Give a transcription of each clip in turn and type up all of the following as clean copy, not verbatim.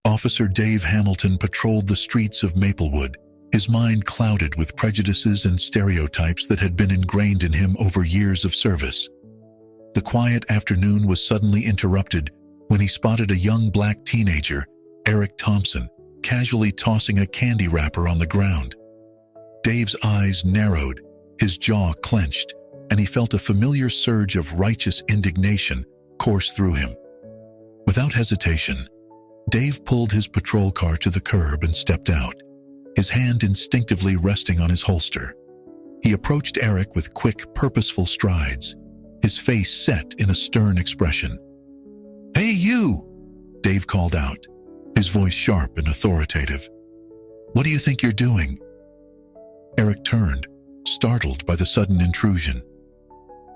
Officer Dave Hamilton patrolled the streets of Maplewood, his mind clouded with prejudices and stereotypes that had been ingrained in him over years of service. The quiet afternoon was suddenly interrupted when he spotted a young black teenager, Eric Thompson, casually tossing a candy wrapper on the ground. Dave's eyes narrowed, his jaw clenched, and he felt a familiar surge of righteous indignation course through him. Without hesitation, Dave pulled his patrol car to the curb and stepped out, his hand instinctively resting on his holster. He approached Eric with quick, purposeful strides, his face set in a stern expression. "Hey, you!" Dave called out, his voice sharp and authoritative. "What do you think you're doing?" Eric turned, startled by the sudden intrusion.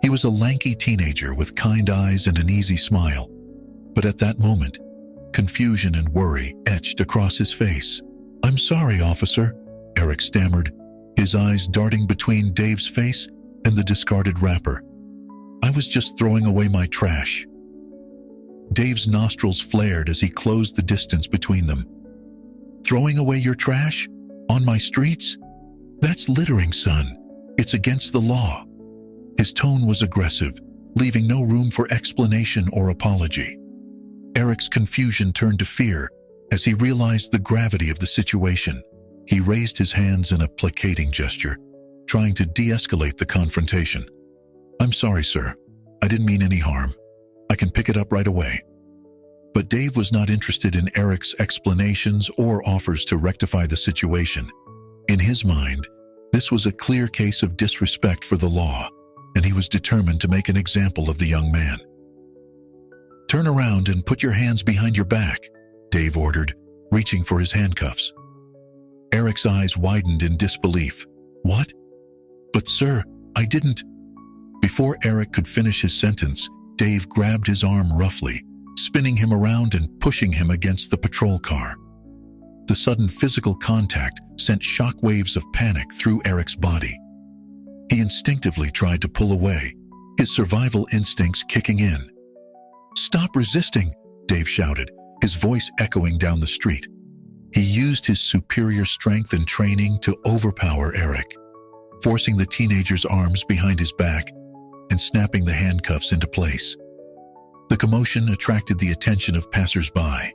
He was a lanky teenager with kind eyes and an easy smile, but at that moment, confusion and worry etched across his face. "I'm sorry, officer," Eric stammered, his eyes darting between Dave's face and the discarded wrapper. "I was just throwing away my trash." Dave's nostrils flared as he closed the distance between them. "Throwing away your trash? On my streets? That's littering, son. It's against the law." His tone was aggressive, leaving no room for explanation or apology. Eric's confusion turned to fear as he realized the gravity of the situation. He raised his hands in a placating gesture, trying to de-escalate the confrontation. "I'm sorry, sir. I didn't mean any harm. I can pick it up right away." But Dave was not interested in Eric's explanations or offers to rectify the situation. In his mind, this was a clear case of disrespect for the law, and he was determined to make an example of the young man. "Turn around and put your hands behind your back," Dave ordered, reaching for his handcuffs. Eric's eyes widened in disbelief. "What? But sir, I didn't..." Before Eric could finish his sentence, Dave grabbed his arm roughly, spinning him around and pushing him against the patrol car. The sudden physical contact sent shockwaves of panic through Eric's body. He instinctively tried to pull away, his survival instincts kicking in. "Stop resisting," Dave shouted, his voice echoing down the street. He used his superior strength and training to overpower Eric, forcing the teenager's arms behind his back and snapping the handcuffs into place. The commotion attracted the attention of passers-by.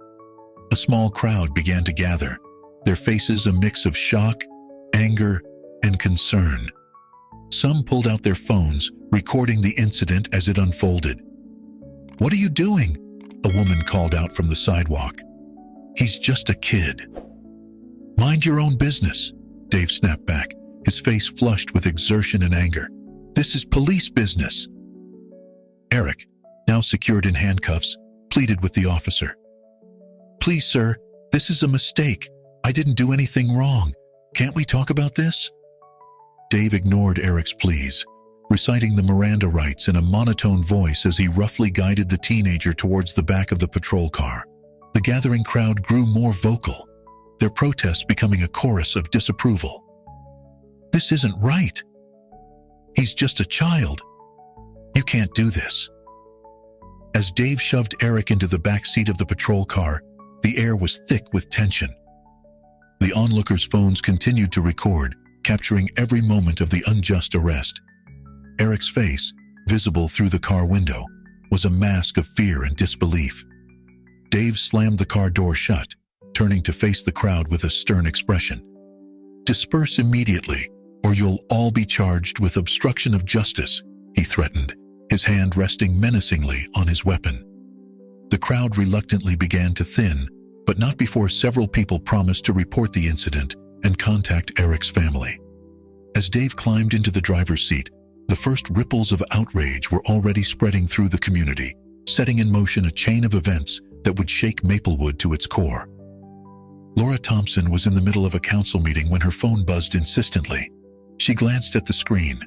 A small crowd began to gather, their faces a mix of shock, anger, and concern. Some pulled out their phones, recording the incident as it unfolded. "What are you doing?" a woman called out from the sidewalk. "He's just a kid." "Mind your own business," Dave snapped back, his face flushed with exertion and anger. "This is police business." Eric, now secured in handcuffs, pleaded with the officer. "Please, sir, this is a mistake. I didn't do anything wrong. Can't we talk about this?" Dave ignored Eric's pleas, reciting the Miranda rights in a monotone voice as he roughly guided the teenager towards the back of the patrol car. The gathering crowd grew more vocal, their protests becoming a chorus of disapproval. "This isn't right. He's just a child. You can't do this." As Dave shoved Eric into the back seat of the patrol car, the air was thick with tension. The onlookers' phones continued to record, capturing every moment of the unjust arrest. Eric's face, visible through the car window, was a mask of fear and disbelief. Dave slammed the car door shut, turning to face the crowd with a stern expression. "Disperse immediately, or you'll all be charged with obstruction of justice," he threatened, his hand resting menacingly on his weapon. The crowd reluctantly began to thin, but not before several people promised to report the incident and contact Eric's family. As Dave climbed into the driver's seat, the first ripples of outrage were already spreading through the community, setting in motion a chain of events that would shake Maplewood to its core. Laura Thompson was in the middle of a council meeting when her phone buzzed insistently. She glanced at the screen,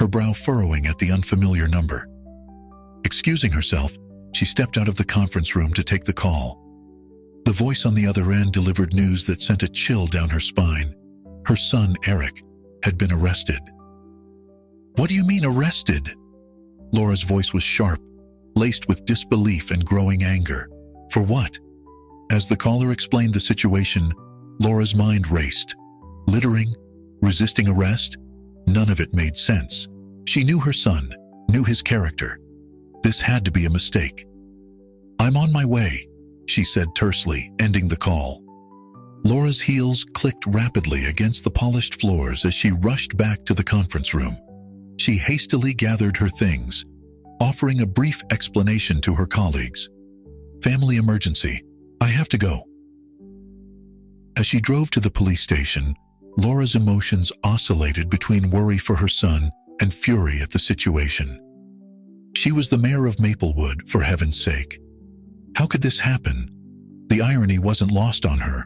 her brow furrowing at the unfamiliar number. Excusing herself, she stepped out of the conference room to take the call. The voice on the other end delivered news that sent a chill down her spine. Her son, Eric, had been arrested. "What do you mean arrested?" Laura's voice was sharp, laced with disbelief and growing anger. "For what?" As the caller explained the situation, Laura's mind raced. Littering? Resisting arrest? None of it made sense. She knew her son, knew his character. This had to be a mistake. "I'm on my way," she said tersely, ending the call. Laura's heels clicked rapidly against the polished floors as she rushed back to the conference room. She hastily gathered her things, offering a brief explanation to her colleagues. "Family emergency. I have to go." As she drove to the police station, Laura's emotions oscillated between worry for her son and fury at the situation. She was the mayor of Maplewood, for heaven's sake. How could this happen? The irony wasn't lost on her.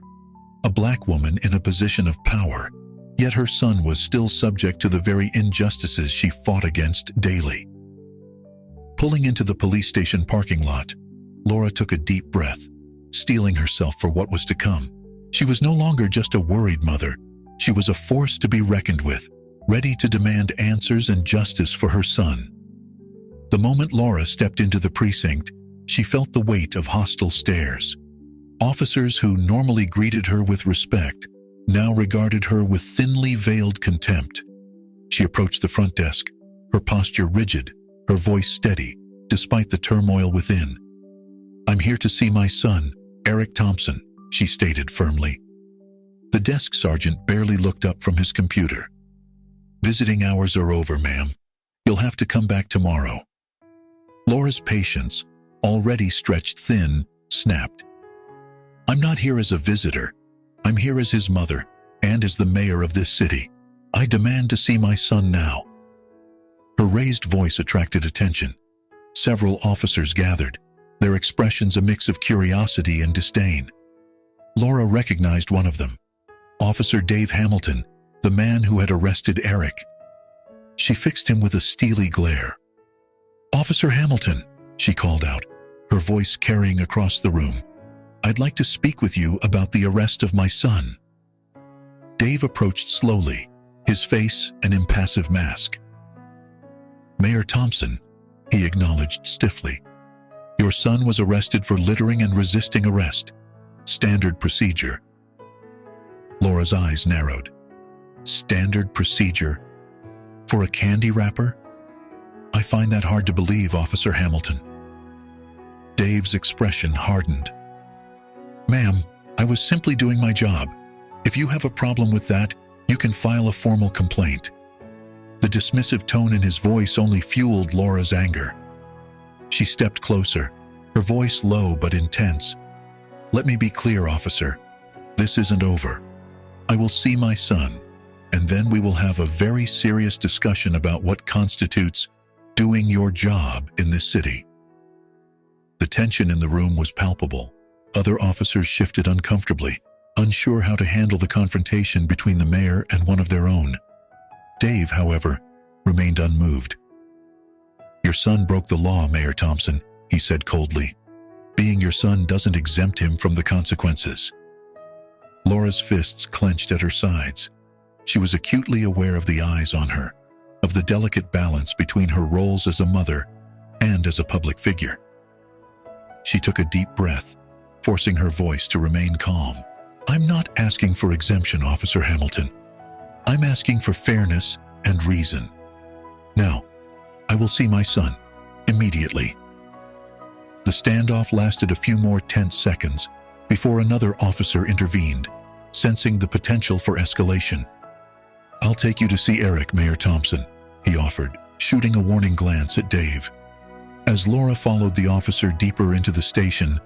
A black woman in a position of power, yet her son was still subject to the very injustices she fought against daily. Pulling into the police station parking lot, Laura took a deep breath, steeling herself for what was to come. She was no longer just a worried mother. She was a force to be reckoned with, ready to demand answers and justice for her son. The moment Laura stepped into the precinct, she felt the weight of hostile stares. Officers who normally greeted her with respect now regarded her with thinly veiled contempt. She approached the front desk, her posture rigid, her voice steady, despite the turmoil within. "I'm here to see my son, Eric Thompson," she stated firmly. The desk sergeant barely looked up from his computer. "Visiting hours are over, ma'am. You'll have to come back tomorrow." Laura's patience, already stretched thin, snapped. "I'm not here as a visitor. I'm here as his mother and as the mayor of this city. I demand to see my son now." Her raised voice attracted attention. Several officers gathered, their expressions a mix of curiosity and disdain. Laura recognized one of them, Officer Dave Hamilton, the man who had arrested Eric. She fixed him with a steely glare. "Officer Hamilton," she called out, her voice carrying across the room. "I'd like to speak with you about the arrest of my son." Dave approached slowly, his face an impassive mask. "Mayor Thompson," he acknowledged stiffly, "your son was arrested for littering and resisting arrest. Standard procedure." Laura's eyes narrowed. Standard procedure? For a candy wrapper? "I find that hard to believe, Officer Hamilton." Dave's expression hardened. "Ma'am, I was simply doing my job. If you have a problem with that, you can file a formal complaint." The dismissive tone in his voice only fueled Laura's anger. She stepped closer, her voice low but intense. "Let me be clear, officer. This isn't over. I will see my son, and then we will have a very serious discussion about what constitutes doing your job in this city." The tension in the room was palpable. Other officers shifted uncomfortably, unsure how to handle the confrontation between the mayor and one of their own. Dave, however, remained unmoved. "Your son broke the law, Mayor Thompson," he said coldly. "Being your son doesn't exempt him from the consequences." Laura's fists clenched at her sides. She was acutely aware of the eyes on her, of the delicate balance between her roles as a mother and as a public figure. She took a deep breath, forcing her voice to remain calm. "I'm not asking for exemption, Officer Hamilton. I'm asking for fairness and reason. Now, I will see my son, immediately." The standoff lasted a few more tense seconds before another officer intervened, sensing the potential for escalation. "I'll take you to see Eric, Mayor Thompson," he offered, shooting a warning glance at Dave. As Laura followed the officer deeper into the station,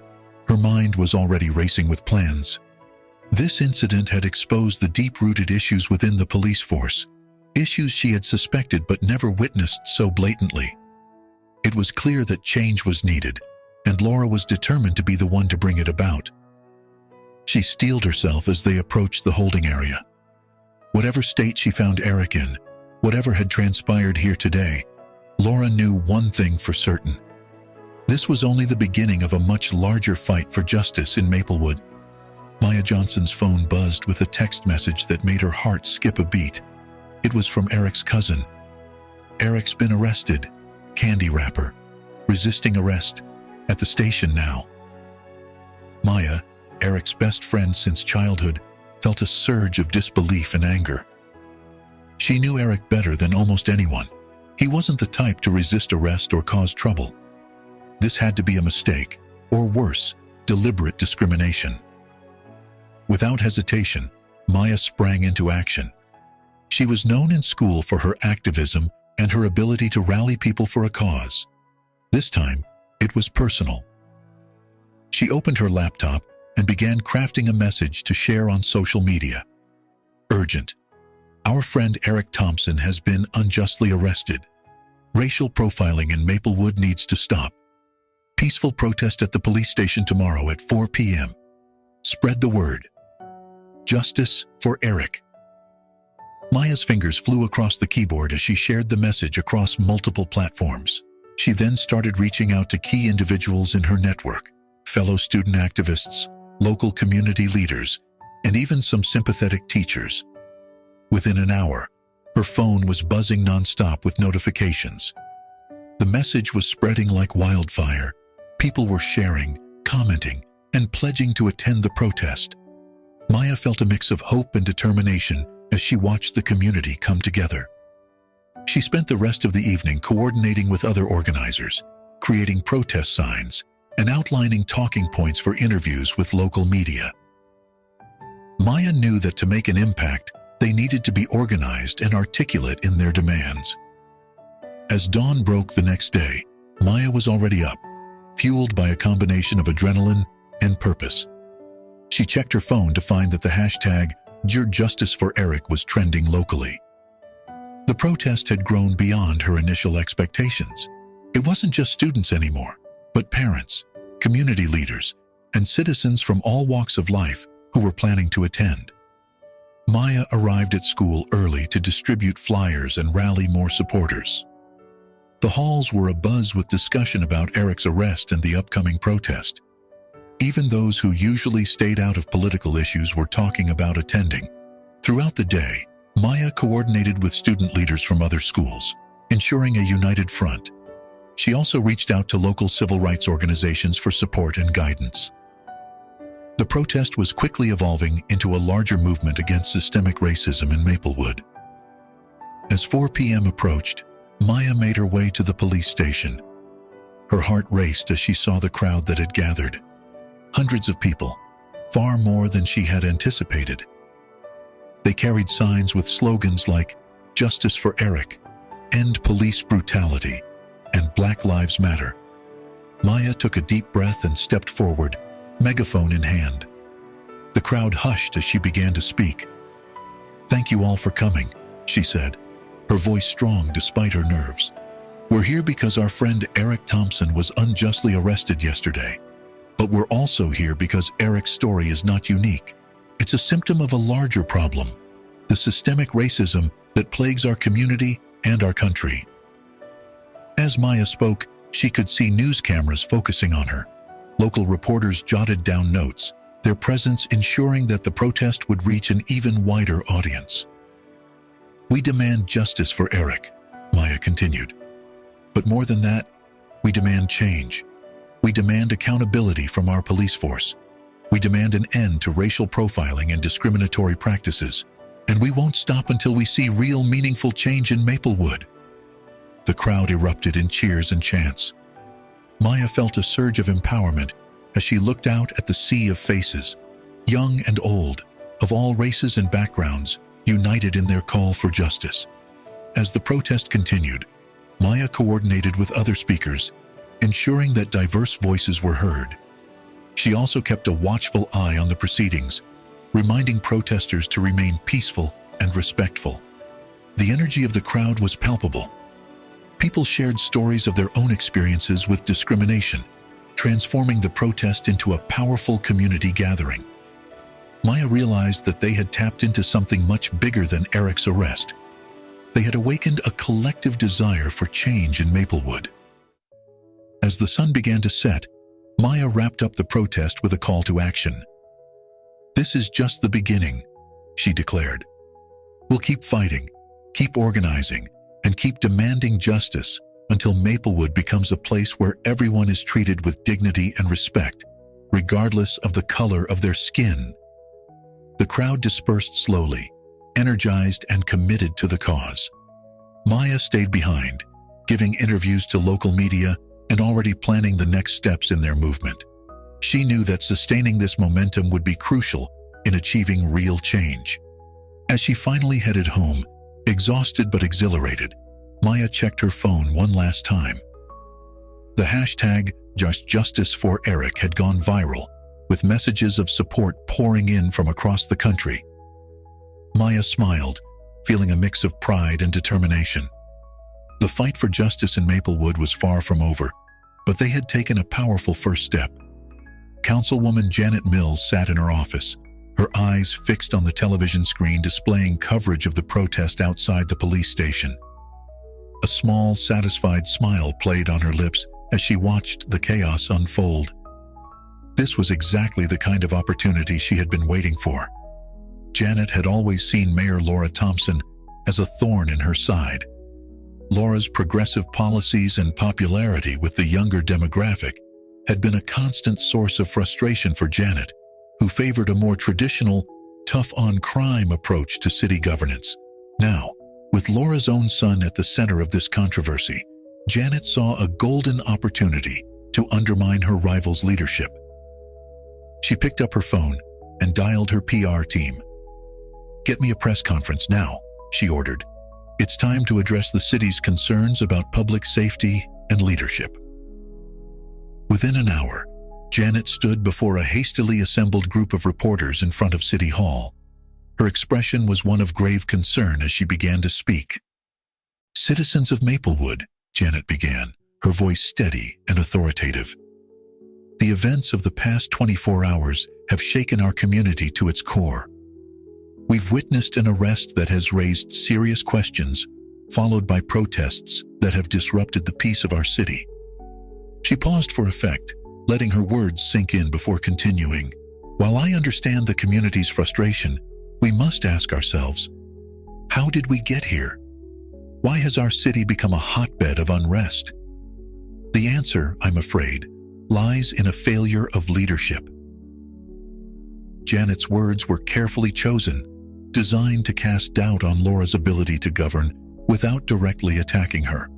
her mind was already racing with plans. This incident had exposed the deep-rooted issues within the police force, issues she had suspected but never witnessed so blatantly. It was clear that change was needed, and Laura was determined to be the one to bring it about. She steeled herself as they approached the holding area. Whatever state she found Eric in, whatever had transpired here today, Laura knew one thing for certain. This was only the beginning of a much larger fight for justice in Maplewood. Maya Johnson's phone buzzed with a text message that made her heart skip a beat. It was from Eric's cousin. "Eric's been arrested. Candy wrapper. Resisting arrest. At the station now." "Maya, Eric's best friend since childhood, felt a surge of disbelief and anger. She knew Eric better than almost anyone. He wasn't the type to resist arrest or cause trouble. This had to be a mistake, or worse, deliberate discrimination. Without hesitation, Maya sprang into action. She was known in school for her activism and her ability to rally people for a cause. This time, it was personal. She opened her laptop and began crafting a message to share on social media. Urgent. Our friend Eric Thompson has been unjustly arrested. Racial profiling in Maplewood needs to stop. Peaceful protest at the police station tomorrow at 4 p.m. Spread the word. Justice for Eric. Maya's fingers flew across the keyboard as she shared the message across multiple platforms. She then started reaching out to key individuals in her network, fellow student activists, local community leaders, and even some sympathetic teachers. Within an hour, her phone was buzzing nonstop with notifications. The message was spreading like wildfire. People were sharing, commenting, and pledging to attend the protest. Maya felt a mix of hope and determination as she watched the community come together. She spent the rest of the evening coordinating with other organizers, creating protest signs, and outlining talking points for interviews with local media. Maya knew that to make an impact, they needed to be organized and articulate in their demands. As dawn broke the next day, Maya was already up, fueled by a combination of adrenaline and purpose. She checked her phone to find that the hashtag #JusticeForEric was trending locally. The protest had grown beyond her initial expectations. It wasn't just students anymore, but parents, community leaders, and citizens from all walks of life who were planning to attend. Maya arrived at school early to distribute flyers and rally more supporters. The halls were abuzz with discussion about Eric's arrest and the upcoming protest. Even those who usually stayed out of political issues were talking about attending. Throughout the day, Maya coordinated with student leaders from other schools, ensuring a united front. She also reached out to local civil rights organizations for support and guidance. The protest was quickly evolving into a larger movement against systemic racism in Maplewood. As 4 p.m. approached, Maya made her way to the police station. Her heart raced as she saw the crowd that had gathered. Hundreds of people, far more than she had anticipated. They carried signs with slogans like "Justice for Eric," "End Police Brutality," and "Black Lives Matter." Maya took a deep breath and stepped forward, megaphone in hand. The crowd hushed as she began to speak. "Thank you all for coming," she said, her voice strong despite her nerves. "We're here because our friend Eric Thompson was unjustly arrested yesterday. But we're also here because Eric's story is not unique. It's a symptom of a larger problem, the systemic racism that plagues our community and our country." As Maya spoke, she could see news cameras focusing on her. Local reporters jotted down notes, their presence ensuring that the protest would reach an even wider audience. "We demand justice for Eric," Maya continued. "But more than that, we demand change. We demand accountability from our police force. We demand an end to racial profiling and discriminatory practices. And we won't stop until we see real, meaningful change in Maplewood." The crowd erupted in cheers and chants. Maya felt a surge of empowerment as she looked out at the sea of faces, young and old, of all races and backgrounds, united in their call for justice. As the protest continued, Maya coordinated with other speakers, ensuring that diverse voices were heard. She also kept a watchful eye on the proceedings, reminding protesters to remain peaceful and respectful. The energy of the crowd was palpable. People shared stories of their own experiences with discrimination, transforming the protest into a powerful community gathering. Maya realized that they had tapped into something much bigger than Eric's arrest. They had awakened a collective desire for change in Maplewood. As the sun began to set, Maya wrapped up the protest with a call to action. "This is just the beginning," she declared. "We'll keep fighting, keep organizing, and keep demanding justice until Maplewood becomes a place where everyone is treated with dignity and respect, regardless of the color of their skin. The crowd dispersed slowly, energized and committed to the cause. Maya stayed behind, giving interviews to local media and already planning the next steps in their movement. She knew that sustaining this momentum would be crucial in achieving real change. As she finally headed home, exhausted but exhilarated, Maya checked her phone one last time. The hashtag #JustJustice4Eric had gone viral, with messages of support pouring in from across the country. Maya smiled, feeling a mix of pride and determination. The fight for justice in Maplewood was far from over, but they had taken a powerful first step. Councilwoman Janet Mills sat in her office, her eyes fixed on the television screen displaying coverage of the protest outside the police station. A small, satisfied smile played on her lips as she watched the chaos unfold. This was exactly the kind of opportunity she had been waiting for. Janet had always seen Mayor Laura Thompson as a thorn in her side. Laura's progressive policies and popularity with the younger demographic had been a constant source of frustration for Janet, who favored a more traditional, tough-on-crime approach to city governance. Now, with Laura's own son at the center of this controversy, Janet saw a golden opportunity to undermine her rival's leadership. She picked up her phone and dialed her PR team. "Get me a press conference now," she ordered. "It's time to address the city's concerns about public safety and leadership." Within an hour, Janet stood before a hastily assembled group of reporters in front of City Hall. Her expression was one of grave concern as she began to speak. "Citizens of Maplewood," Janet began, her voice steady and authoritative. "The events of the past 24 hours have shaken our community to its core. We've witnessed an arrest that has raised serious questions, followed by protests that have disrupted the peace of our city." She paused for effect, letting her words sink in before continuing. "While I understand the community's frustration, we must ask ourselves, how did we get here? Why has our city become a hotbed of unrest? The answer, I'm afraid, lies in a failure of leadership." Janet's words were carefully chosen, designed to cast doubt on Laura's ability to govern without directly attacking her.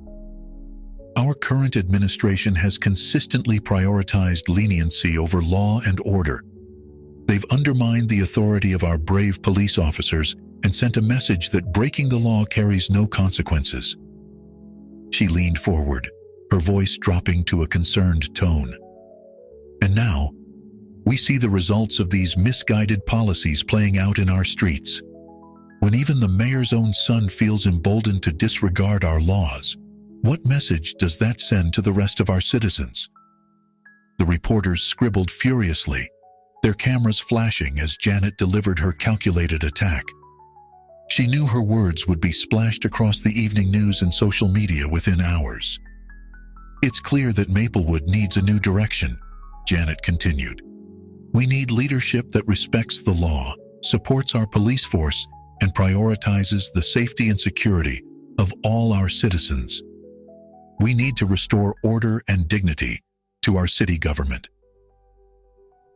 "Our current administration has consistently prioritized leniency over law and order. They've undermined the authority of our brave police officers and sent a message that breaking the law carries no consequences." She leaned forward, her voice dropping to a concerned tone. "And now, we see the results of these misguided policies playing out in our streets. When even the mayor's own son feels emboldened to disregard our laws, what message does that send to the rest of our citizens?" The reporters scribbled furiously, their cameras flashing as Janet delivered her calculated attack. She knew her words would be splashed across the evening news and social media within hours. "It's clear that Maplewood needs a new direction," Janet continued. "We need leadership that respects the law, supports our police force, and prioritizes the safety and security of all our citizens. We need to restore order and dignity to our city government."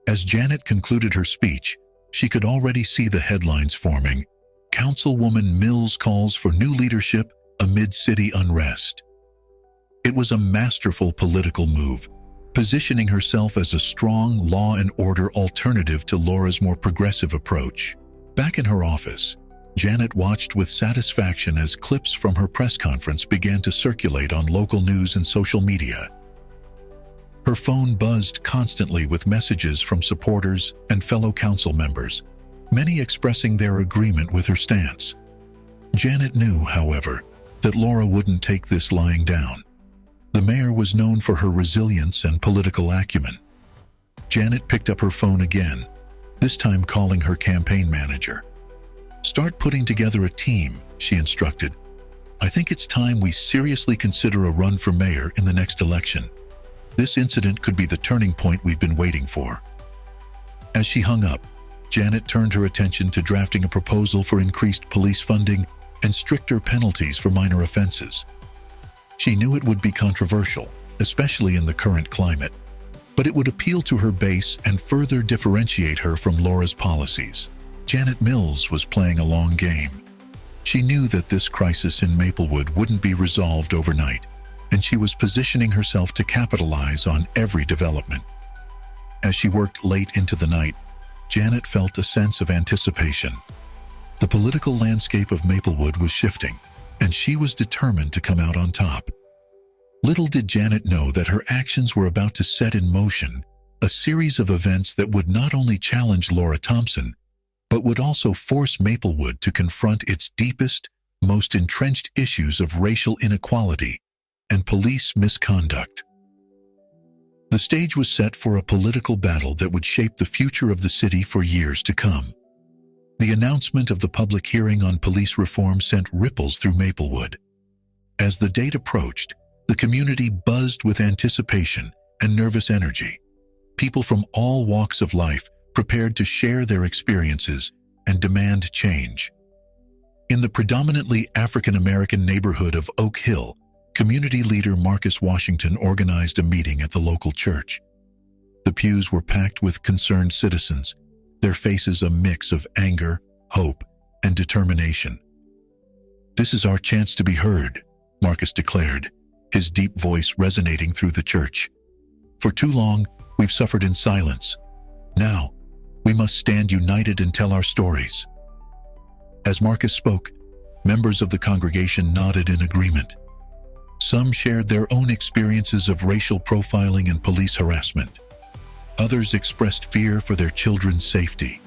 As Janet concluded her speech, she could already see the headlines forming. "Councilwoman Mills calls for new leadership amid city unrest." It was a masterful political move, positioning herself as a strong law and order alternative to Laura's more progressive approach. Back in her office, Janet watched with satisfaction as clips from her press conference began to circulate on local news and social media. Her phone buzzed constantly with messages from supporters and fellow council members, many expressing their agreement with her stance. Janet knew, however, that Laura wouldn't take this lying down. The mayor was known for her resilience and political acumen. Janet picked up her phone again, this time calling her campaign manager. "Start putting together a team," she instructed. "I think it's time we seriously consider a run for mayor in the next election. This incident could be the turning point we've been waiting for." As she hung up, Janet turned her attention to drafting a proposal for increased police funding and stricter penalties for minor offenses. She knew it would be controversial, especially in the current climate. but it would appeal to her base and further differentiate her from Laura's policies. Janet Mills was playing a long game. She knew that this crisis in Maplewood wouldn't be resolved overnight, and she was positioning herself to capitalize on every development. As she worked late into the night, Janet felt a sense of anticipation. The political landscape of Maplewood was shifting, and she was determined to come out on top. Little did Janet know that her actions were about to set in motion a series of events that would not only challenge Laura Thompson, but would also force Maplewood to confront its deepest, most entrenched issues of racial inequality and police misconduct. The stage was set for a political battle that would shape the future of the city for years to come. The announcement of the public hearing on police reform sent ripples through Maplewood. As the date approached, the community buzzed with anticipation and nervous energy. People from all walks of life prepared to share their experiences and demand change. In the predominantly African-American neighborhood of Oak Hill, community leader Marcus Washington organized a meeting at the local church. The pews were packed with concerned citizens, their faces a mix of anger, hope, and determination. "This is our chance to be heard," Marcus declared, his deep voice resonating through the church. "For too long, we've suffered in silence. Now, we must stand united and tell our stories." As Marcus spoke, members of the congregation nodded in agreement. Some shared their own experiences of racial profiling and police harassment. Others expressed fear for their children's safety.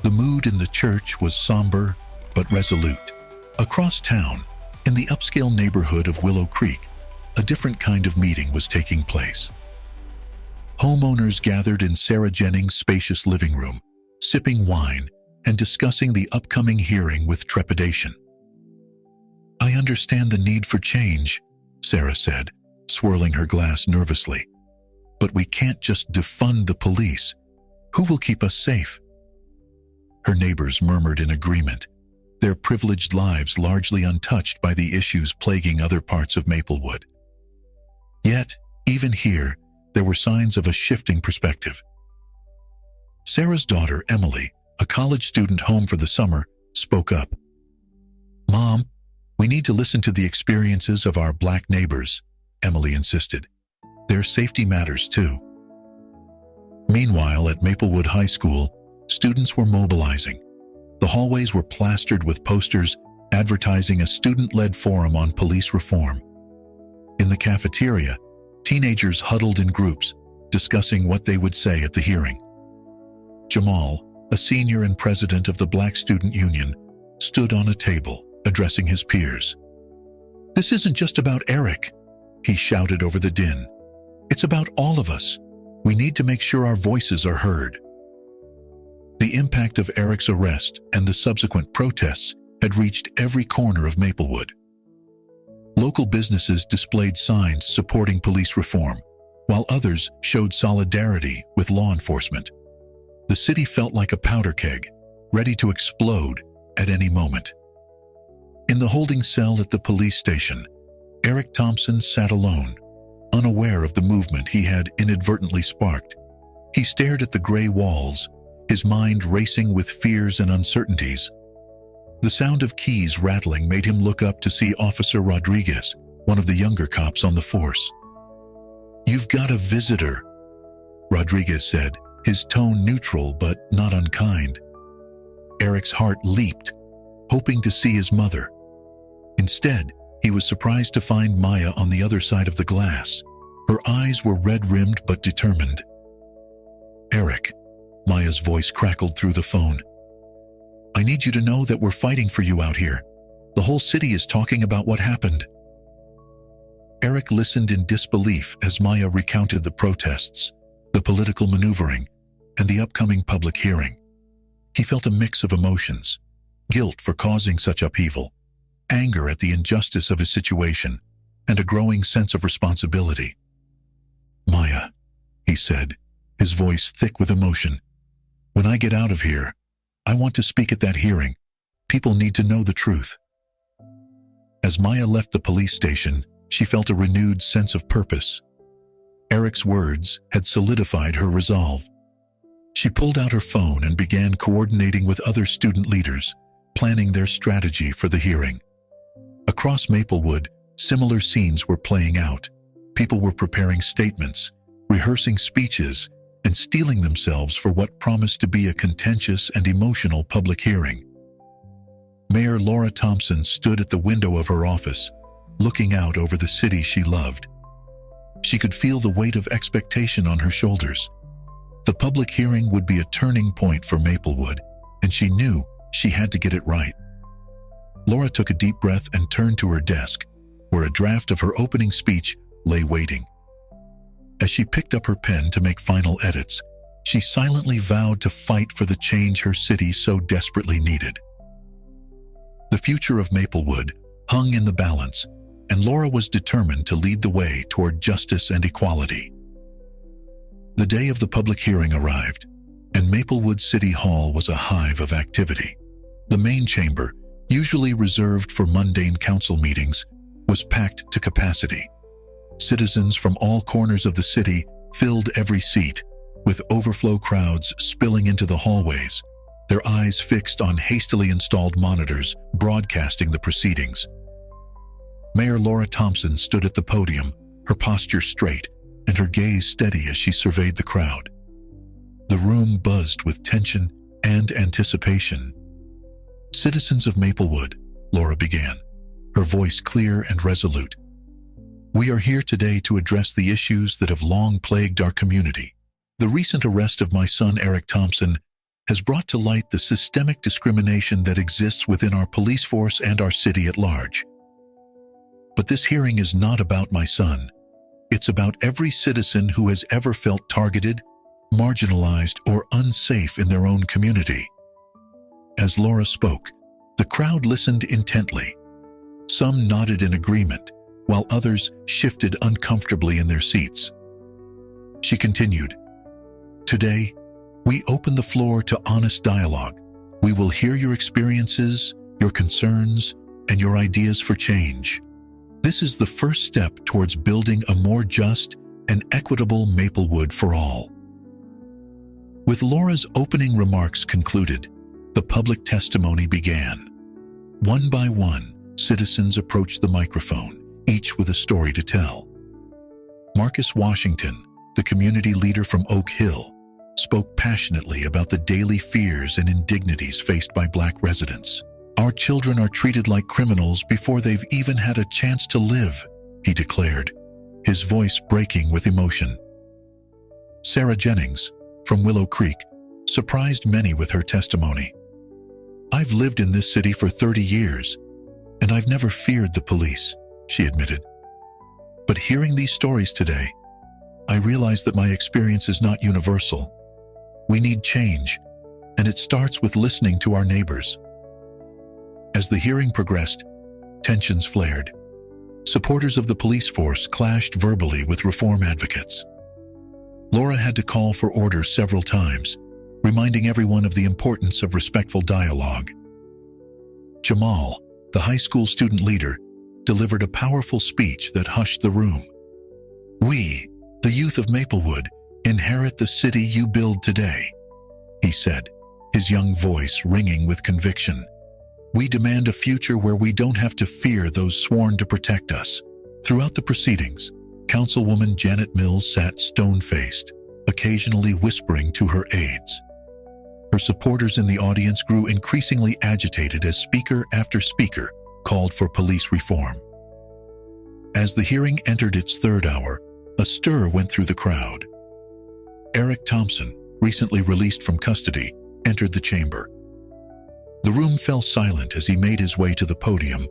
The mood in the church was somber but resolute. Across town, in the upscale neighborhood of Willow Creek, a different kind of meeting was taking place. Homeowners gathered in Sarah Jennings' spacious living room, sipping wine and discussing the upcoming hearing with trepidation. "I understand the need for change," Sarah said, swirling her glass nervously. "But we can't just defund the police. Who will keep us safe?" Her neighbors murmured in agreement, their privileged lives largely untouched by the issues plaguing other parts of Maplewood. Yet, even here, there were signs of a shifting perspective. Sarah's daughter, Emily, a college student home for the summer, spoke up. "Mom, we need to listen to the experiences of our Black neighbors," Emily insisted. "Their safety matters too." Meanwhile, at Maplewood High School, students were mobilizing. The hallways were plastered with posters advertising a student-led forum on police reform. In the cafeteria, teenagers huddled in groups, discussing what they would say at the hearing. Jamal, a senior and president of the Black Student Union, stood on a table, addressing his peers. "This isn't just about Eric," he shouted over the din. "It's about all of us. We need to make sure our voices are heard." The impact of Eric's arrest and the subsequent protests had reached every corner of Maplewood. Local businesses displayed signs supporting police reform, while others showed solidarity with law enforcement. The city felt like a powder keg, ready to explode at any moment. In the holding cell at the police station, Eric Thompson sat alone, unaware of the movement he had inadvertently sparked. He stared at the gray walls, his mind racing with fears and uncertainties. The sound of keys rattling made him look up to see Officer Rodriguez, one of the younger cops on the force. "You've got a visitor," Rodriguez said, his tone neutral but not unkind. Eric's heart leaped, hoping to see his mother. Instead, he was surprised to find Maya on the other side of the glass. Her eyes were red-rimmed but determined. "Eric," Maya's voice crackled through the phone. "I need you to know that we're fighting for you out here. The whole city is talking about what happened." Eric listened in disbelief as Maya recounted the protests, the political maneuvering, and the upcoming public hearing. He felt a mix of emotions: guilt for causing such upheaval, anger at the injustice of his situation, and a growing sense of responsibility. "Maya," he said, his voice thick with emotion, "when I get out of here, I want to speak at that hearing. People need to know the truth." As Maya left the police station, she felt a renewed sense of purpose. Eric's words had solidified her resolve. She pulled out her phone and began coordinating with other student leaders, planning their strategy for the hearing. Across Maplewood, similar scenes were playing out. People were preparing statements, rehearsing speeches, and steeling themselves for what promised to be a contentious and emotional public hearing. Mayor Laura Thompson stood at the window of her office, looking out over the city she loved. She could feel the weight of expectation on her shoulders. The public hearing would be a turning point for Maplewood, and she knew she had to get it right. Laura took a deep breath and turned to her desk, where a draft of her opening speech lay waiting. As she picked up her pen to make final edits, she silently vowed to fight for the change her city so desperately needed. The future of Maplewood hung in the balance, and Laura was determined to lead the way toward justice and equality. The day of the public hearing arrived, and Maplewood City Hall was a hive of activity. The main chamber, usually reserved for mundane council meetings, was packed to capacity. Citizens from all corners of the city filled every seat, with overflow crowds spilling into the hallways, their eyes fixed on hastily installed monitors broadcasting the proceedings. Mayor Laura Thompson stood at the podium, her posture straight and her gaze steady as she surveyed the crowd. The room buzzed with tension and anticipation. "Citizens of Maplewood," Laura began, her voice clear and resolute. "We are here today to address the issues that have long plagued our community. The recent arrest of my son, Eric Thompson, has brought to light the systemic discrimination that exists within our police force and our city at large. But this hearing is not about my son. It's about every citizen who has ever felt targeted, marginalized, or unsafe in their own community." As Laura spoke, the crowd listened intently. Some nodded in agreement, while others shifted uncomfortably in their seats. She continued, "Today, we open the floor to honest dialogue. We will hear your experiences, your concerns, and your ideas for change. This is the first step towards building a more just and equitable Maplewood for all." With Laura's opening remarks concluded, the public testimony began. One by one, citizens approached the microphone, each with a story to tell. Marcus Washington, the community leader from Oak Hill, spoke passionately about the daily fears and indignities faced by Black residents. "Our children are treated like criminals before they've even had a chance to live," he declared, his voice breaking with emotion. Sarah Jennings, from Willow Creek, surprised many with her testimony. "I've lived in this city for 30 years, and I've never feared the police," she admitted. "But hearing these stories today, I realize that my experience is not universal. We need change, and it starts with listening to our neighbors." As the hearing progressed, tensions flared. Supporters of the police force clashed verbally with reform advocates. Laura had to call for order several times, reminding everyone of the importance of respectful dialogue. Jamal, the high school student leader, delivered a powerful speech that hushed the room. "We, the youth of Maplewood, inherit the city you build today," he said, his young voice ringing with conviction. "We demand a future where we don't have to fear those sworn to protect us." Throughout the proceedings, Councilwoman Janet Mills sat stone-faced, occasionally whispering to her aides. Her supporters in the audience grew increasingly agitated as speaker after speaker called for police reform. As the hearing entered its third hour, a stir went through the crowd. Eric Thompson, recently released from custody, entered the chamber. The room fell silent as he made his way to the podium,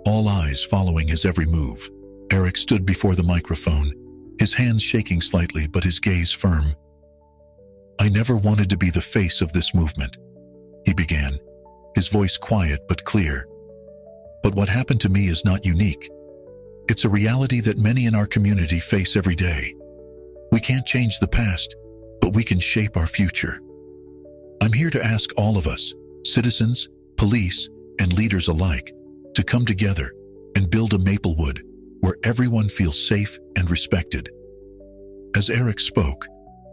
all eyes following his every move. Eric stood before the microphone, his hands shaking slightly but his gaze firm. "I never wanted to be the face of this movement," he began, his voice quiet but clear. "But what happened to me is not unique. It's a reality that many in our community face every day. We can't change the past, but we can shape our future. I'm here to ask all of us, citizens, police, and leaders alike, to come together and build a Maplewood where everyone feels safe and respected." As Eric spoke,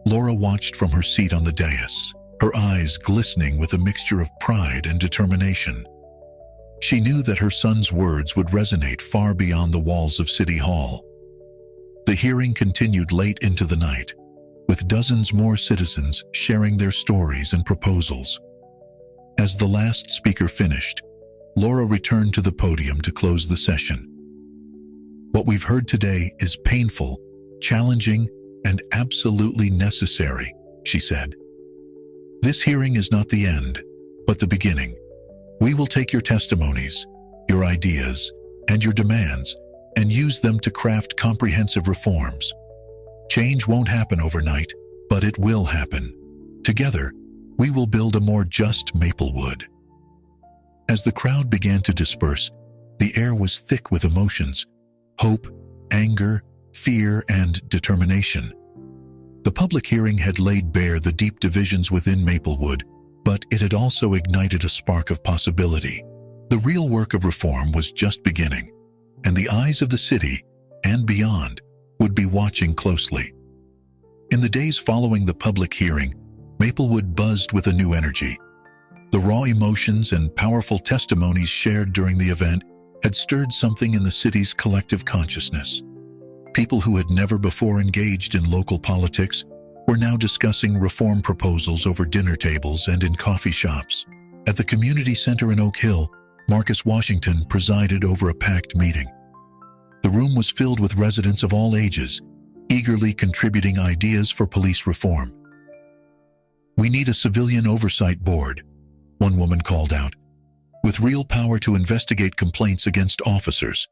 Laura watched from her seat on the dais, her eyes glistening with a mixture of pride and determination. She knew that her son's words would resonate far beyond the walls of City Hall. The hearing continued late into the night, with dozens more citizens sharing their stories and proposals. As the last speaker finished, Laura returned to the podium to close the session. What we've heard today is painful, challenging, and absolutely necessary, she said. This hearing is not the end, but the beginning. We will take your testimonies, your ideas, and your demands, and use them to craft comprehensive reforms. Change won't happen overnight, but it will happen. Together, we will build a more just Maplewood. As the crowd began to disperse, the air was thick with emotions: hope, anger, fear, and determination. The public hearing had laid bare the deep divisions within Maplewood, but it had also ignited a spark of possibility. The real work of reform was just beginning, and the eyes of the city, and beyond, would be watching closely. In the days following the public hearing, Maplewood buzzed with a new energy. The raw emotions and powerful testimonies shared during the event had stirred something in the city's collective consciousness. People who had never before engaged in local politics were now discussing reform proposals over dinner tables and in coffee shops. At the community center in Oak Hill, Marcus Washington presided over a packed meeting. The room was filled with residents of all ages, eagerly contributing ideas for police reform. "We need a civilian oversight board," one woman called out, "with real power to investigate complaints against officers."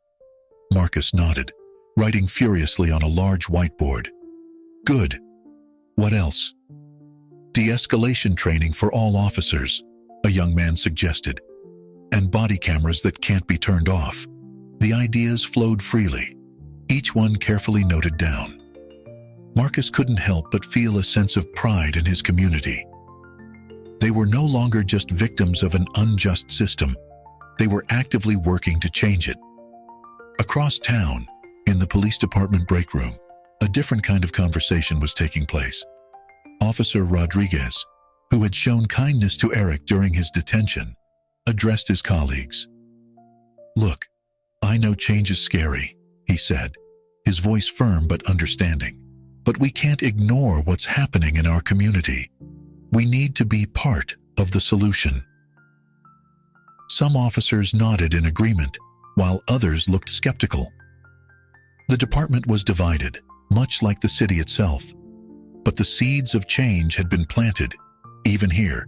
Marcus nodded, writing furiously on a large whiteboard. "Good. What else?" "De-escalation training for all officers," a young man suggested, "and body cameras that can't be turned off." The ideas flowed freely, each one carefully noted down. Marcus couldn't help but feel a sense of pride in his community. They were no longer just victims of an unjust system. They were actively working to change it. Across town, in the police department break room, a different kind of conversation was taking place. Officer Rodriguez, who had shown kindness to Eric during his detention, addressed his colleagues. "Look, I know change is scary," he said, his voice firm but understanding. "But we can't ignore what's happening in our community. We need to be part of the solution." Some officers nodded in agreement, while others looked skeptical. The department was divided, much like the city itself. But the seeds of change had been planted, even here.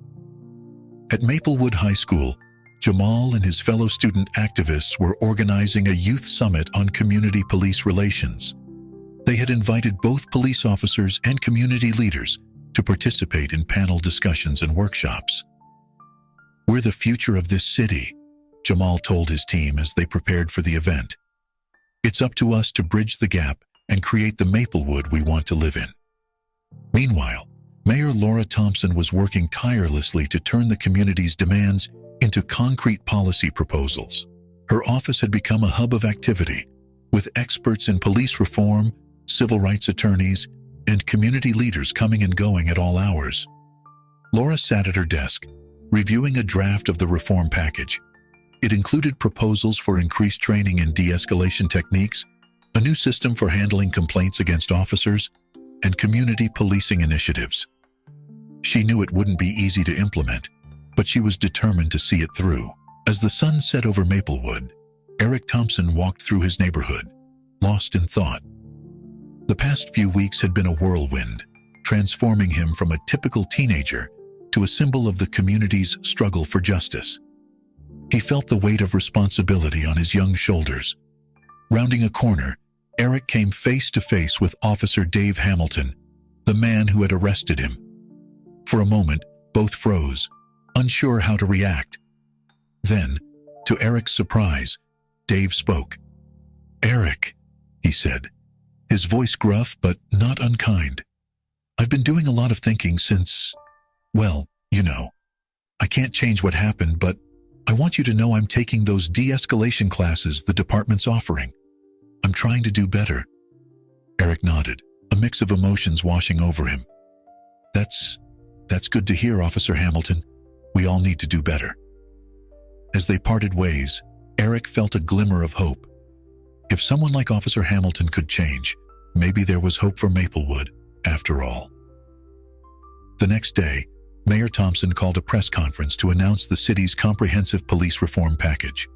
At Maplewood High School, Jamal and his fellow student activists were organizing a youth summit on community police relations. They had invited both police officers and community leaders to participate in panel discussions and workshops. "We're the future of this city," Jamal told his team as they prepared for the event. "It's up to us to bridge the gap and create the Maplewood we want to live in." Meanwhile, Mayor Laura Thompson was working tirelessly to turn the community's demands into concrete policy proposals. Her office had become a hub of activity, with experts in police reform, civil rights attorneys, and community leaders coming and going at all hours. Laura sat at her desk, reviewing a draft of the reform package. It included proposals for increased training in de-escalation techniques, a new system for handling complaints against officers, and community policing initiatives. She knew it wouldn't be easy to implement, but she was determined to see it through. As the sun set over Maplewood, Eric Thompson walked through his neighborhood, lost in thought. The past few weeks had been a whirlwind, transforming him from a typical teenager to a symbol of the community's struggle for justice. He felt the weight of responsibility on his young shoulders. Rounding a corner, Eric came face to face with Officer Dave Hamilton, the man who had arrested him. For a moment, both froze, unsure how to react. Then, to Eric's surprise, Dave spoke. "Eric," he said, his voice gruff but not unkind. "I've been doing a lot of thinking since, well, you know. I can't change what happened, but I want you to know I'm taking those de-escalation classes the department's offering. I'm trying to do better." Eric nodded, a mix of emotions washing over him. That's good to hear, Officer Hamilton. We all need to do better." As they parted ways, Eric felt a glimmer of hope. If someone like Officer Hamilton could change, maybe there was hope for Maplewood, after all. The next day, Mayor Thompson called a press conference to announce the city's comprehensive police reform package.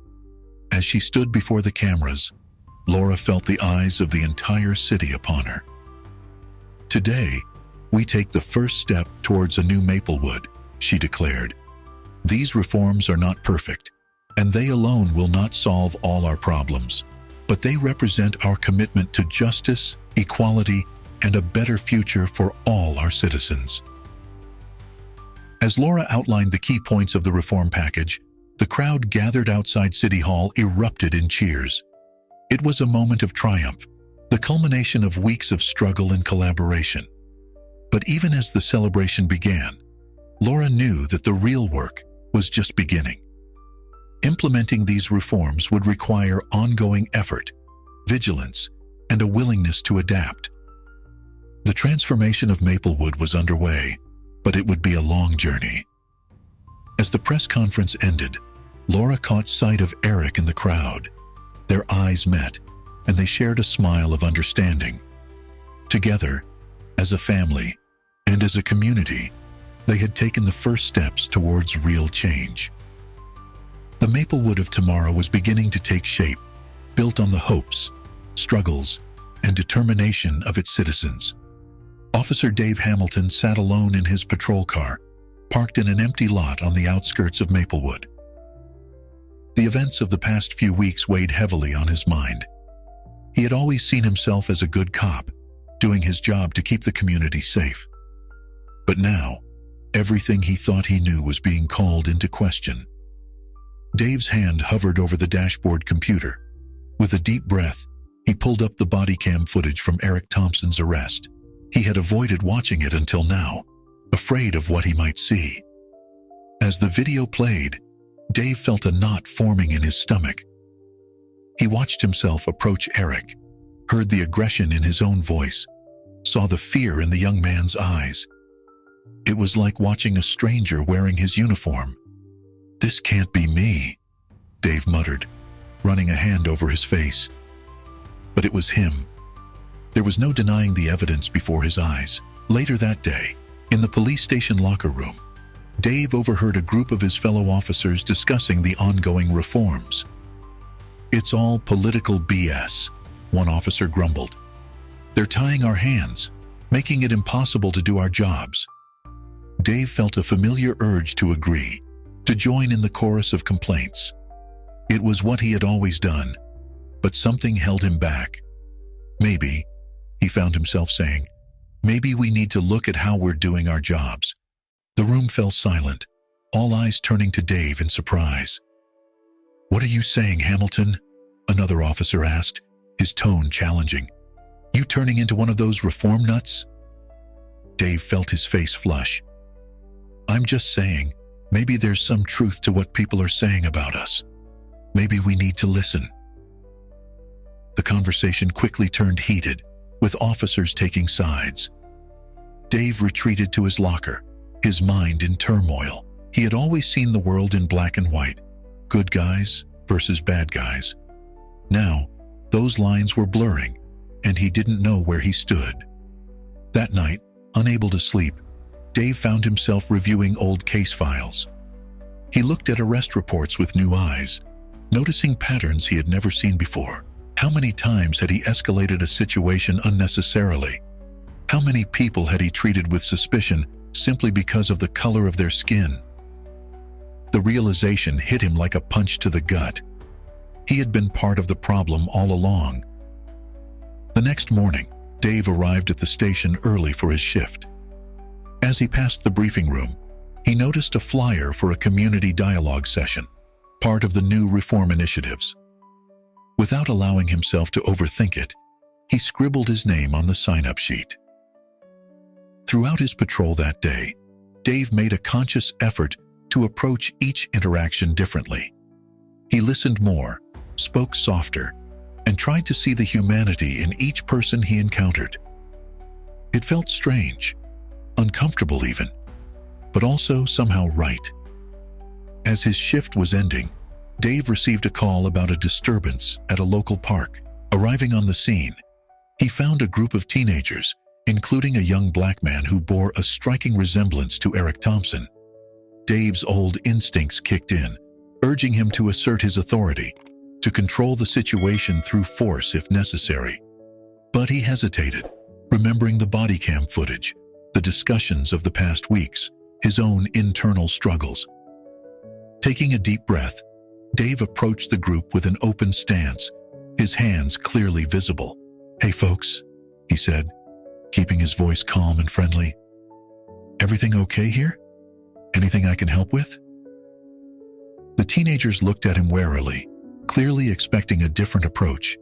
As she stood before the cameras, Laura felt the eyes of the entire city upon her. "Today, we take the first step towards a new Maplewood," she declared. "These reforms are not perfect, and they alone will not solve all our problems, but they represent our commitment to justice, equality, and a better future for all our citizens." As Laura outlined the key points of the reform package, the crowd gathered outside City Hall erupted in cheers. It was a moment of triumph, the culmination of weeks of struggle and collaboration. But even as the celebration began, Laura knew that the real work was just beginning. Implementing these reforms would require ongoing effort, vigilance, and a willingness to adapt. The transformation of Maplewood was underway, but it would be a long journey. As the press conference ended, Laura caught sight of Eric in the crowd. Their eyes met, and they shared a smile of understanding. Together, as a family, and as a community, they had taken the first steps towards real change. The Maplewood of tomorrow was beginning to take shape, built on the hopes, struggles, and determination of its citizens. Officer Dave Hamilton sat alone in his patrol car, parked in an empty lot on the outskirts of Maplewood. The events of the past few weeks weighed heavily on his mind. He had always seen himself as a good cop, doing his job to keep the community safe. But now, everything he thought he knew was being called into question. Dave's hand hovered over the dashboard computer. With a deep breath, he pulled up the body cam footage from Eric Thompson's arrest. He had avoided watching it until now, afraid of what he might see. As the video played, Dave felt a knot forming in his stomach. He watched himself approach Eric, heard the aggression in his own voice, saw the fear in the young man's eyes. It was like watching a stranger wearing his uniform. "This can't be me," Dave muttered, running a hand over his face. But it was him. There was no denying the evidence before his eyes. Later that day, in the police station locker room, Dave overheard a group of his fellow officers discussing the ongoing reforms. "It's all political BS," one officer grumbled. "They're tying our hands, making it impossible to do our jobs." Dave felt a familiar urge to agree, to join in the chorus of complaints. It was what he had always done, but something held him back. "Maybe," he found himself saying, "maybe we need to look at how we're doing our jobs." The room fell silent, all eyes turning to Dave in surprise. "What are you saying, Hamilton?" another officer asked, his tone challenging. "You turning into one of those reform nuts?" Dave felt his face flush. "I'm just saying, maybe there's some truth to what people are saying about us. Maybe we need to listen." The conversation quickly turned heated, with officers taking sides. Dave retreated to his locker, his mind in turmoil. He had always seen the world in black and white, good guys versus bad guys. Now, those lines were blurring, and he didn't know where he stood. That night, unable to sleep, Dave found himself reviewing old case files. He looked at arrest reports with new eyes, noticing patterns he had never seen before. How many times had he escalated a situation unnecessarily? How many people had he treated with suspicion simply because of the color of their skin? The realization hit him like a punch to the gut. He had been part of the problem all along. The next morning, Dave arrived at the station early for his shift. As he passed the briefing room, he noticed a flyer for a community dialogue session, part of the new reform initiatives. Without allowing himself to overthink it, he scribbled his name on the sign-up sheet. Throughout his patrol that day, Dave made a conscious effort to approach each interaction differently. He listened more, spoke softer, and tried to see the humanity in each person he encountered. It felt strange, uncomfortable even, but also somehow right. As his shift was ending, Dave received a call about a disturbance at a local park. Arriving on the scene, he found a group of teenagers, including a young black man who bore a striking resemblance to Eric Thompson. Dave's old instincts kicked in, urging him to assert his authority, to control the situation through force if necessary. But he hesitated, remembering the body cam footage, the discussions of the past weeks, his own internal struggles. Taking a deep breath, Dave approached the group with an open stance, his hands clearly visible. "Hey folks," he said, keeping his voice calm and friendly. "Everything okay here? Anything I can help with?" The teenagers looked at him warily, clearly expecting a different approach.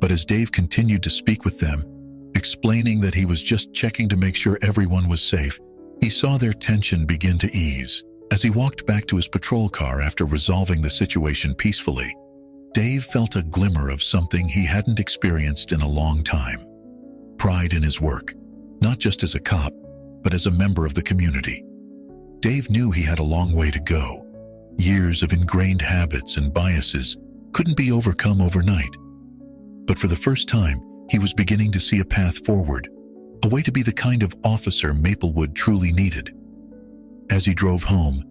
But as Dave continued to speak with them, explaining that he was just checking to make sure everyone was safe, he saw their tension begin to ease. As he walked back to his patrol car after resolving the situation peacefully, Dave felt a glimmer of something he hadn't experienced in a long time. Pride in his work, not just as a cop, but as a member of the community. Dave knew he had a long way to go. Years of ingrained habits and biases couldn't be overcome overnight. But for the first time, he was beginning to see a path forward, a way to be the kind of officer Maplewood truly needed. As he drove home,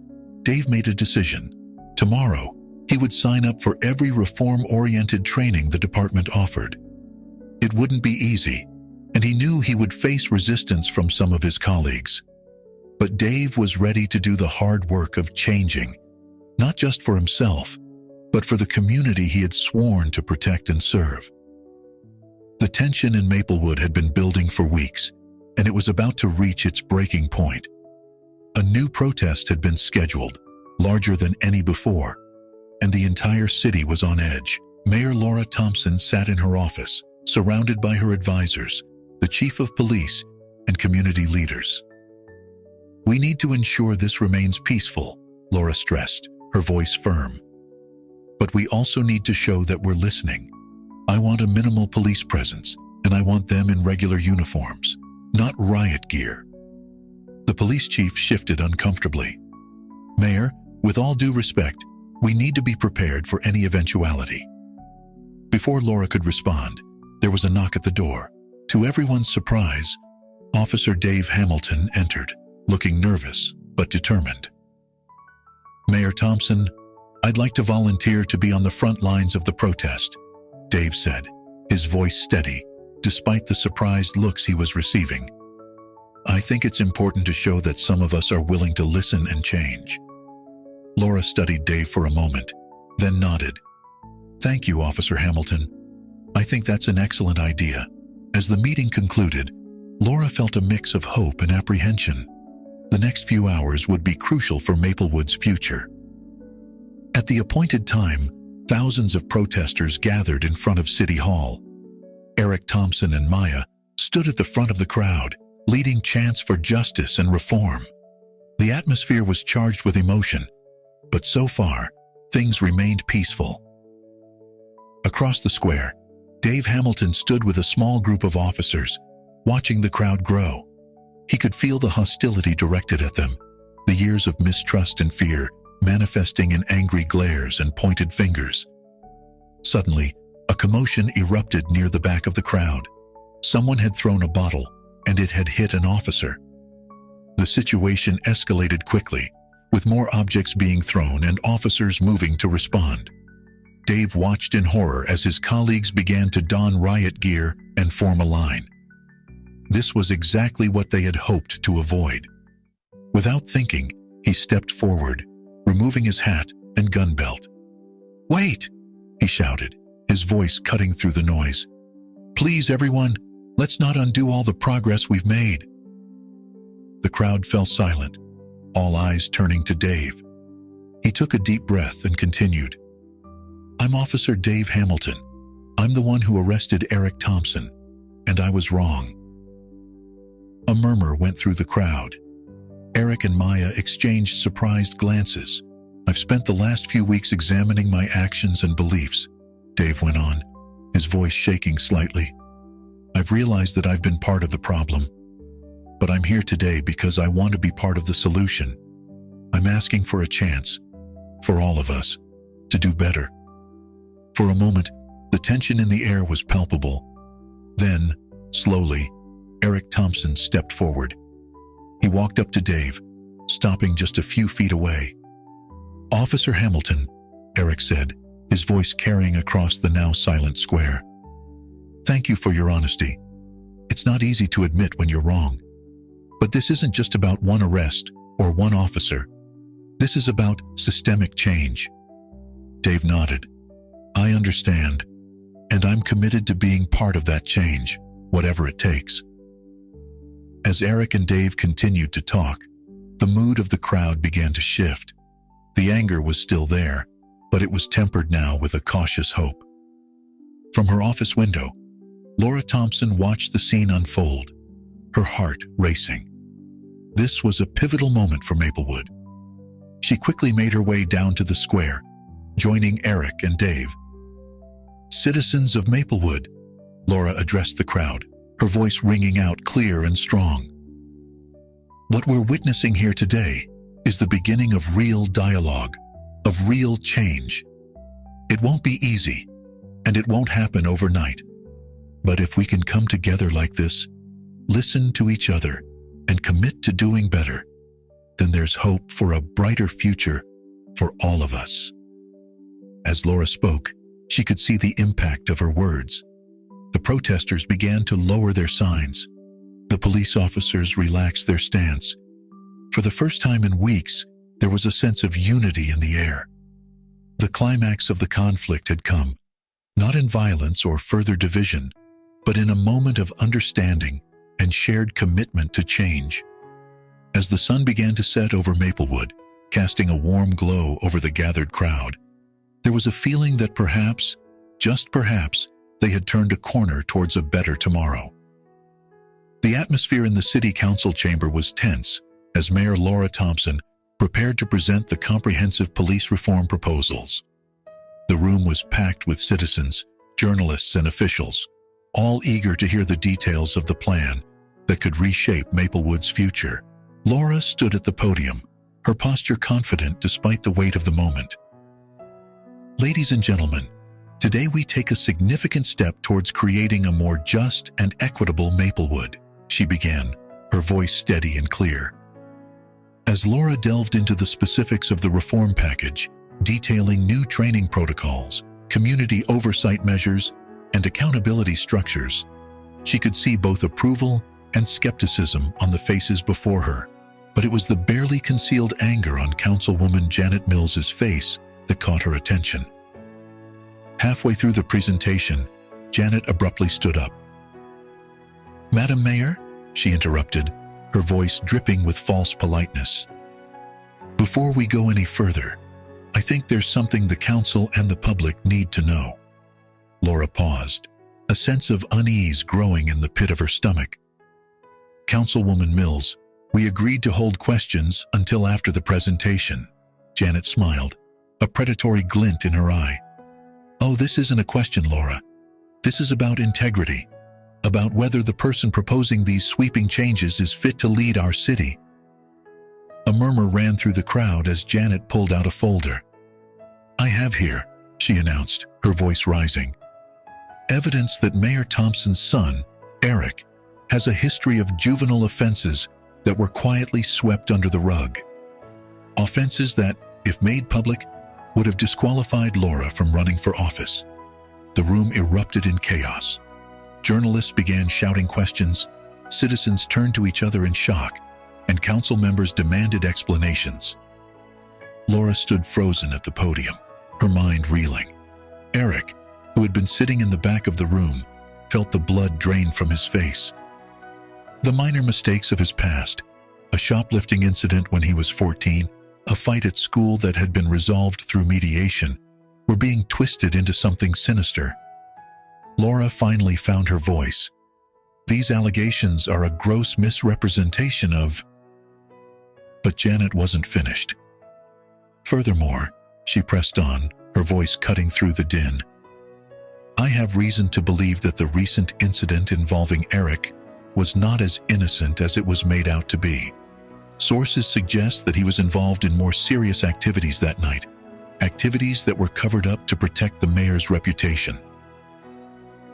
Dave made a decision. Tomorrow, he would sign up for every reform-oriented training the department offered. It wouldn't be easy, and he knew he would face resistance from some of his colleagues. But Dave was ready to do the hard work of changing, not just for himself, but for the community he had sworn to protect and serve. The tension in Maplewood had been building for weeks, and it was about to reach its breaking point. A new protest had been scheduled, larger than any before, and the entire city was on edge. Mayor Laura Thompson sat in her office, surrounded by her advisors, the chief of police, and community leaders. "We need to ensure this remains peaceful," Laura stressed, her voice firm. "But we also need to show that we're listening. I want a minimal police presence, and I want them in regular uniforms, not riot gear." The police chief shifted uncomfortably. "Mayor, with all due respect, we need to be prepared for any eventuality." Before Laura could respond, there was a knock at the door. To everyone's surprise, Officer Dave Hamilton entered, looking nervous but determined. "Mayor Thompson, I'd like to volunteer to be on the front lines of the protest," Dave said, his voice steady, despite the surprised looks he was receiving. "I think it's important to show that some of us are willing to listen and change." Laura studied Dave for a moment, then nodded. "Thank you, Officer Hamilton. I think that's an excellent idea." As the meeting concluded, Laura felt a mix of hope and apprehension. The next few hours would be crucial for Maplewood's future. At the appointed time, thousands of protesters gathered in front of City Hall. Eric Thompson and Maya stood at the front of the crowd, leading chants for justice and reform. The atmosphere was charged with emotion, but so far, things remained peaceful. Across the square, Dave Hamilton stood with a small group of officers, watching the crowd grow. He could feel the hostility directed at them, the years of mistrust and fear manifesting in angry glares and pointed fingers. Suddenly, a commotion erupted near the back of the crowd. Someone had thrown a bottle, and it had hit an officer. The situation escalated quickly, with more objects being thrown and officers moving to respond. Dave watched in horror as his colleagues began to don riot gear and form a line. This was exactly what they had hoped to avoid. Without thinking, he stepped forward, removing his hat and gun belt. "Wait!" he shouted, his voice cutting through the noise. "Please, everyone, let's not undo all the progress we've made." The crowd fell silent, all eyes turning to Dave. He took a deep breath and continued. "I'm Officer Dave Hamilton. I'm the one who arrested Eric Thompson, and I was wrong." A murmur went through the crowd. Eric and Maya exchanged surprised glances. "I've spent the last few weeks examining my actions and beliefs," Dave went on, his voice shaking slightly. "I've realized that I've been part of the problem, but I'm here today because I want to be part of the solution. I'm asking for a chance, for all of us, to do better." For a moment, the tension in the air was palpable. Then, slowly, Eric Thompson stepped forward. He walked up to Dave, stopping just a few feet away. "Officer Hamilton," Eric said, his voice carrying across the now silent square. "Thank you for your honesty. It's not easy to admit when you're wrong. But this isn't just about one arrest or one officer. This is about systemic change." Dave nodded. "I understand, and I'm committed to being part of that change, whatever it takes." As Eric and Dave continued to talk, the mood of the crowd began to shift. The anger was still there, but it was tempered now with a cautious hope. From her office window, Laura Thompson watched the scene unfold, her heart racing. This was a pivotal moment for Maplewood. She quickly made her way down to the square, joining Eric and Dave. "Citizens of Maplewood," Laura addressed the crowd, her voice ringing out clear and strong. "What we're witnessing here today is the beginning of real dialogue, of real change. It won't be easy, and it won't happen overnight. But if we can come together like this, listen to each other, and commit to doing better, then there's hope for a brighter future for all of us." As Laura spoke, she could see the impact of her words. The protesters began to lower their signs. The police officers relaxed their stance. For the first time in weeks, there was a sense of unity in the air. The climax of the conflict had come, not in violence or further division, but in a moment of understanding and shared commitment to change. As the sun began to set over Maplewood, casting a warm glow over the gathered crowd, there was a feeling that perhaps, just perhaps, they had turned a corner towards a better tomorrow. The atmosphere in the city council chamber was tense as Mayor Laura Thompson prepared to present the comprehensive police reform proposals. The room was packed with citizens, journalists, and officials, all eager to hear the details of the plan that could reshape Maplewood's future. Laura stood at the podium, her posture confident despite the weight of the moment. "Ladies and gentlemen, today we take a significant step towards creating a more just and equitable Maplewood," she began, her voice steady and clear. As Laura delved into the specifics of the reform package, detailing new training protocols, community oversight measures, and accountability structures, she could see both approval and skepticism on the faces before her. But it was the barely concealed anger on Councilwoman Janet Mills's face that caught her attention. Halfway through the presentation, Janet abruptly stood up. "Madam Mayor," she interrupted, her voice dripping with false politeness. "Before we go any further, I think there's something the council and the public need to know." Laura paused, a sense of unease growing in the pit of her stomach. "Councilwoman Mills, we agreed to hold questions until after the presentation." Janet smiled, a predatory glint in her eye. "Oh, this isn't a question, Laura. This is about integrity, about whether the person proposing these sweeping changes is fit to lead our city." A murmur ran through the crowd as Janet pulled out a folder. "I have here," she announced, her voice rising, "evidence that Mayor Thompson's son, Eric, has a history of juvenile offenses that were quietly swept under the rug. Offenses that, if made public, would have disqualified Laura from running for office." The room erupted in chaos. Journalists began shouting questions, citizens turned to each other in shock, and council members demanded explanations. Laura stood frozen at the podium, her mind reeling. Eric, who had been sitting in the back of the room, felt the blood drain from his face. The minor mistakes of his past, a shoplifting incident when he was 14, a fight at school that had been resolved through mediation, were being twisted into something sinister. Laura finally found her voice. "These allegations are a gross misrepresentation of..." But Janet wasn't finished. "Furthermore," she pressed on, her voice cutting through the din, "I have reason to believe that the recent incident involving Eric was not as innocent as it was made out to be. Sources suggest that he was involved in more serious activities that night, activities that were covered up to protect the mayor's reputation.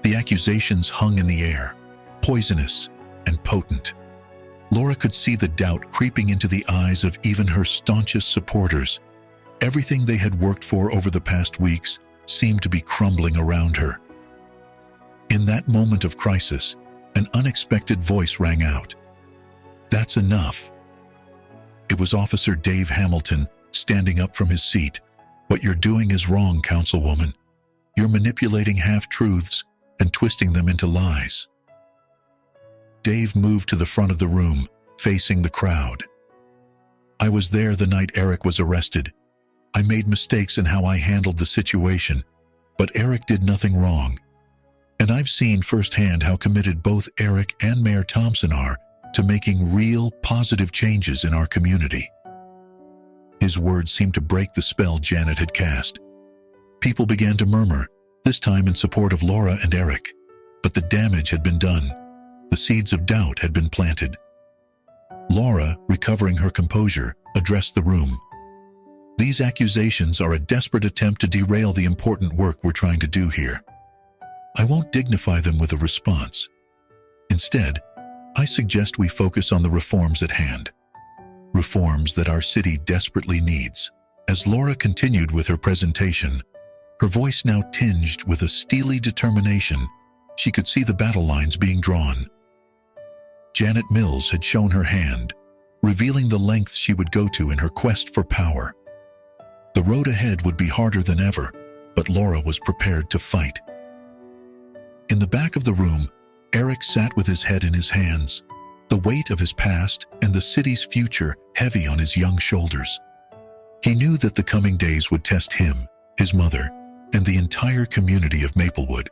The accusations hung in the air, poisonous and potent. Laura could see the doubt creeping into the eyes of even her staunchest supporters. Everything they had worked for over the past weeks seemed to be crumbling around her. In that moment of crisis, an unexpected voice rang out. "That's enough." It was Officer Dave Hamilton standing up from his seat. "What you're doing is wrong, Councilwoman. You're manipulating half-truths and twisting them into lies." Dave moved to the front of the room, facing the crowd. "I was there the night Eric was arrested. I made mistakes in how I handled the situation, but Eric did nothing wrong. And I've seen firsthand how committed both Eric and Mayor Thompson are to making real, positive changes in our community." His words seemed to break the spell Janet had cast. People began to murmur, this time in support of Laura and Eric. But the damage had been done. The seeds of doubt had been planted. Laura, recovering her composure, addressed the room. "These accusations are a desperate attempt to derail the important work we're trying to do here. I won't dignify them with a response. Instead, I suggest we focus on the reforms at hand. Reforms that our city desperately needs." As Laura continued with her presentation, her voice now tinged with a steely determination, she could see the battle lines being drawn. Janet Mills had shown her hand, revealing the lengths she would go to in her quest for power. The road ahead would be harder than ever, but Laura was prepared to fight. In the back of the room, Eric sat with his head in his hands, the weight of his past and the city's future heavy on his young shoulders. He knew that the coming days would test him, his mother, and the entire community of Maplewood.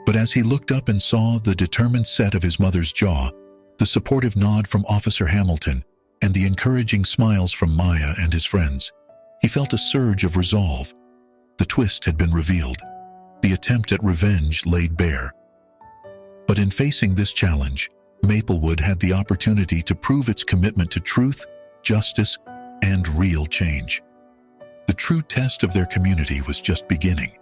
But as he looked up and saw the determined set of his mother's jaw, the supportive nod from Officer Hamilton, and the encouraging smiles from Maya and his friends, he felt a surge of resolve. The twist had been revealed. The attempt at revenge laid bare. But in facing this challenge, Maplewood had the opportunity to prove its commitment to truth, justice, and real change. The true test of their community was just beginning.